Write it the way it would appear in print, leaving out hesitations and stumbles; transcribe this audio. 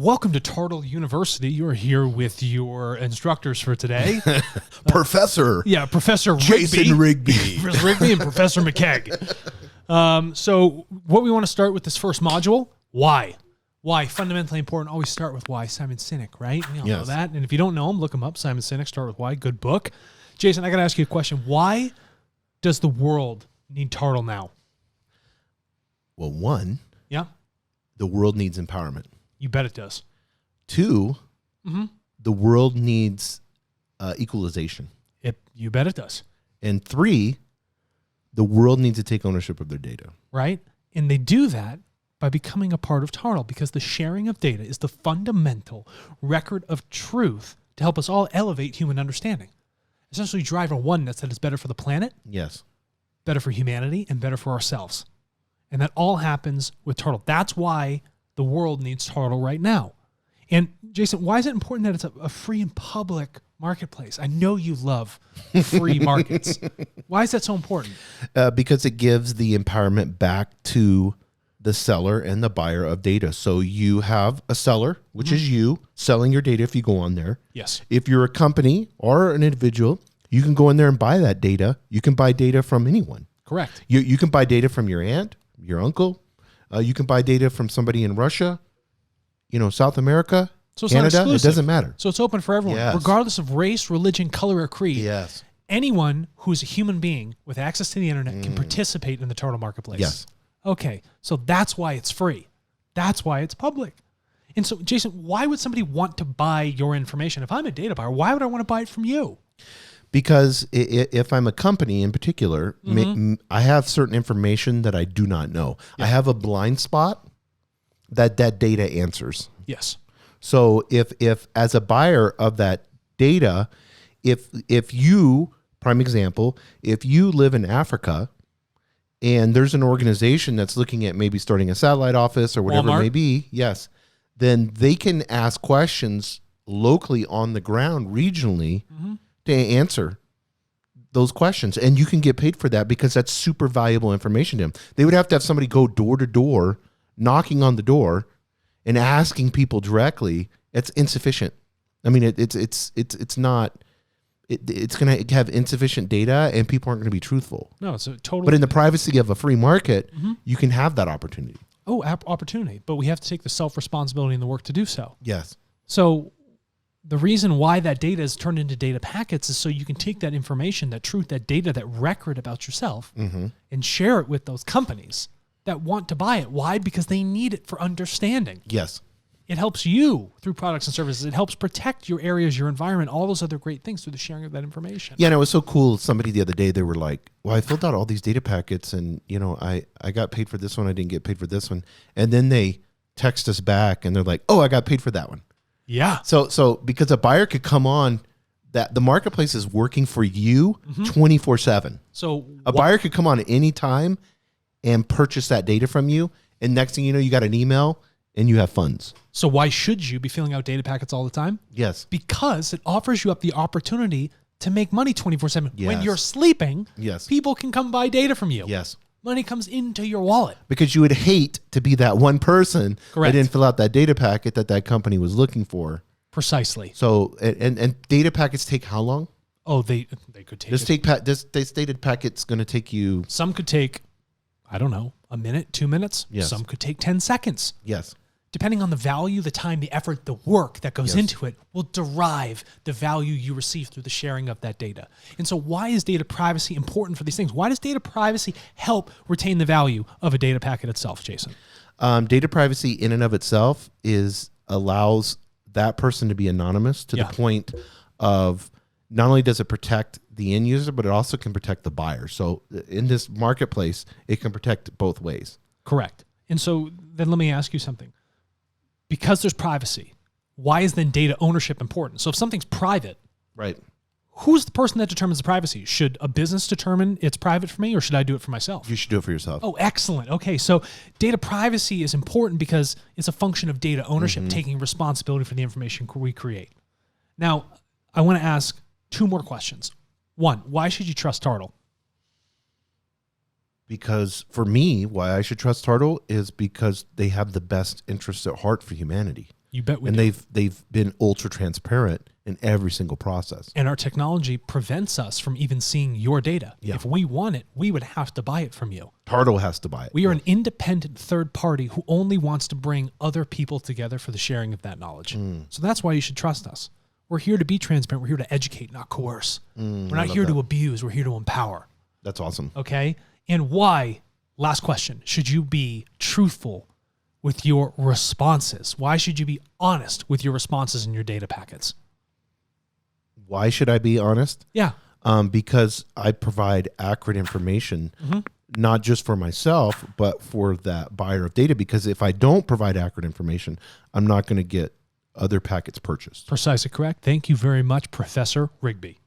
welcome to TARTLE University. You're here with your instructors for today. Professor. Professor Jason Rigby. Professor Rigby and Professor McCaig. So what we want to start with this first module, why? Why? Fundamentally important. Always start with why. Simon Sinek, right? We all know that. And if you don't know him, look him up. Simon Sinek, Start With Why. Good book. Jason, I got to ask you a question. Why does the world need TARTLE now? Well, one, Yeah, the world needs empowerment. you bet it does. Two, the world needs equalization. You bet it does. And three, the world needs to take ownership of their data. Right? And they do that by becoming a part of TARTLE, because the sharing of data is the fundamental record of truth to help us all elevate human understanding. Essentially drive a oneness that is better for the planet, Yes. better for humanity, and better for ourselves. And that all happens with TARTLE. That's why the world needs TARTLE right now. And Jason, why is it important that it's a free and public marketplace? I know you love free markets. Why is that so important? Because it gives the empowerment back to the seller and the buyer of data. So you have a seller, which is you, selling your data if you go on there. Yes. If you're a company or an individual, you can go in there and buy that data. You can buy data from anyone. Correct. You can buy data from your aunt, your uncle. You can buy data from somebody in Russia, South America, So it's Canada. not exclusive. It doesn't matter. So it's open for everyone, Yes. regardless of race, religion, color, or creed. Yes. Anyone who's a human being with access to the internet can participate in the TARTLE marketplace. Yes. Okay, so that's why it's free. That's why it's public. And so, Jason, why would somebody want to buy your information? If I'm a data buyer, why would I want to buy it from you? Because if I'm a company in particular, I have certain information that I do not know. I have a blind spot that data answers. Yes. So if as a buyer of that data, if you, prime example, if you live in Africa and there's an organization that's looking at maybe starting a satellite office or whatever Walmart. it may be, yes, then they can ask questions locally on the ground, regionally, to answer those questions. And you can get paid for that because that's super valuable information to them. They would have to have somebody go door to door, knocking on the door and asking people directly. It's insufficient. I mean, it's not. It's going to have insufficient data, and people aren't going to be truthful. No, it's a totally. But in the privacy of a free market, you can have that opportunity. Oh, opportunity. But we have to take the self-responsibility and the work to do so. Yes. So the reason why that data is turned into data packets is so you can take that information, that truth, that data, that record about yourself, and share it with those companies that want to buy it. Why? Because they need it for understanding. Yes. It helps you through products and services. It helps protect your areas, your environment, all those other great things through the sharing of that information. Yeah, and it was so cool. Somebody the other day, they were like, well, I filled out all these data packets and, I got paid for this one. I didn't get paid for this one. And then they text us back and they're like, oh, I got paid for that one. Yeah. So because a buyer could come on, that the marketplace is working for you 24/7. So A buyer could come on at any time and purchase that data from you. And next thing you know, you got an email and you have funds. So why should you be filling out data packets all the time? Yes. Because it offers you up the opportunity to make money 24/7. When Yes. you're sleeping, Yes. people can come buy data from you. Yes. Money comes into your wallet. Because you would hate to be that one person Correct. that didn't fill out that data packet that company was looking for. Precisely. So, and data packets take how long? Oh, they could take This it. this stated packet's going to take you. Some could take, I don't know, a minute, 2 minutes. Yes. Some could take 10 seconds. Yes. Depending on the value, the time, the effort, the work that goes Yes. into it will derive the value you receive through the sharing of that data. And so why is data privacy important for these things? Why does data privacy help retain the value of a data packet itself, Jason? Data privacy in and of itself allows that person to be anonymous to the point of not only does it protect the end user, but it also can protect the buyer. So in this marketplace, it can protect both ways. Correct. And so then let me ask you something. Because there's privacy, why is then data ownership important? So if something's private, Right. who's the person that determines the privacy? Should a business determine it's private for me, or should I do it for myself? You should do it for yourself. Oh, excellent. Okay, so data privacy is important because it's a function of data ownership, taking responsibility for the information we create. Now, I want to ask two more questions. One, why should you trust TARTLE? Because for me, why I should trust TARTLE is because they have the best interests at heart for humanity. You bet we and do. they've been ultra transparent in every single process. And our technology prevents us from even seeing your data. Yeah. If we want it, we would have to buy it from you. TARTLE has to buy it. We are an independent third party who only wants to bring other people together for the sharing of that knowledge. So that's why you should trust us. We're here to be transparent. We're here to educate, not coerce. We're not here to abuse. We're here to empower. That's awesome. Okay? And why, last question, should you be truthful with your responses? Why should you be honest with your responses in your data packets? Why should I be honest? Yeah. Because I provide accurate information, not just for myself, but for that buyer of data. Because if I don't provide accurate information, I'm not going to get other packets purchased. Precisely correct. Thank you very much, Professor Rigby.